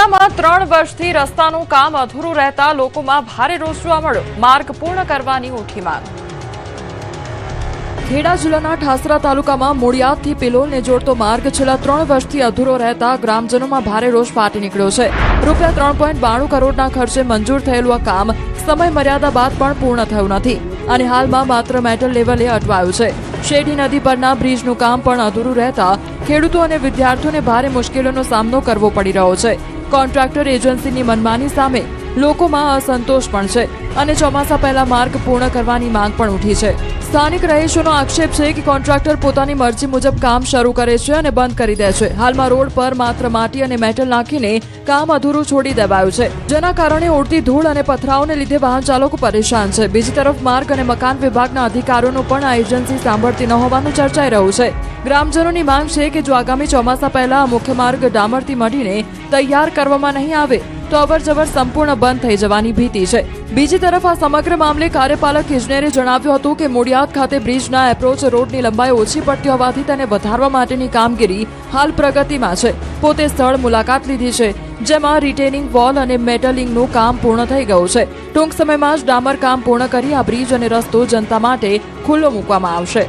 ખેડામાં 3 વર્ષથી રસ્તાનું કામ અધૂરું રહેતા લોકોમાં ભારે રોષ જોવા મળ્યો. માર્ગ પૂર્ણ કરવાની ઉઠી માંગ. ખેડા જિલ્લાના ઠાસરા તાલુકામાં મૂળિયાદથી પિલોલને જોડતો માર્ગ છેલ્લા 3 વર્ષથી અધૂરો રહેતા ગ્રામજનોમાં ભારે રોષ ફાટી નીકળ્યો છે. રૂપિયા 3.92 કરોડના ખર્ચે મંજૂર થયેલું આ કામ સમય મર્યાદા બાદ પણ પૂર્ણ થયું નથી અને હાલમાં માત્ર મેટલ લેવલે અટવાયું છે. શેરડી નદી પરના બ્રિજનું કામ પણ અધૂરું રહેતા ખેડૂતો અને વિદ્યાર્થીઓને ભારે મુશ્કેલીનો સામનો કરવો પડી રહ્યો છે. કોન્ટ્રાક્ટર એજન્સીની મનમાની સામે લોકોમાં અસંતોષ પણ છે અને ચોમાસા પહેલા માર્ગ પૂર્ણ કરવાની માંગ પણ ઉઠી છે. સ્થાનિક રહીશોનો આક્ષેપ છે કે કોન્ટ્રાક્ટર પોતાની મરજી મુજબ કામ શરૂ કરે છે અને બંધ કરી દે છે. હાલમાં રોડ પર માત્ર માટી અને મેટલ નાખીને કામ અધૂરું છોડી દેવાયું છે, જેના કારણે ઉડતી ધૂળ અને પથરાઓને લીધે વાહન ચાલકો પરેશાન છે. બીજી તરફ માર્ગ અને મકાન વિભાગના અધિકારીઓનું પણ આ એજન્સી સાંભળતી ન હોવાનું ચર્ચાઈ રહ્યું છે. ગ્રામજનોની માંગ છે કે જો આગામી ચોમાસા પહેલા મુખ્ય માર્ગ ડામરથી મઢીને તૈયાર કરવામાં નહીં આવે તો અવરજવર સંપૂર્ણ બંધ થઈ જવાની ભીતિ છે. બીજી તરફ આ સમગ્ર મામલે કાર્યપાલક ઇજનેરે જણાવ્યું હતું કે મૂળિયાદ ખાતે બ્રિજના એપ્રોચ રોડની લંબાઈ ઓછી પડતી હોવાથી તેને વધારવા માટેની કામગીરી હાલ પ્રગતિમાં છે. પોતે સ્થળ મુલાકાત લીધી છે, જેમાં રિટેનિંગ વોલ અને મેટલિંગનું કામ પૂર્ણ થઈ ગયું છે. ટૂંક સમયમાં જ ડામર કામ પૂર્ણ કરી આ બ્રિજ અને રસ્તો જનતા માટે ખુલ્લો મૂકવામાં આવશે.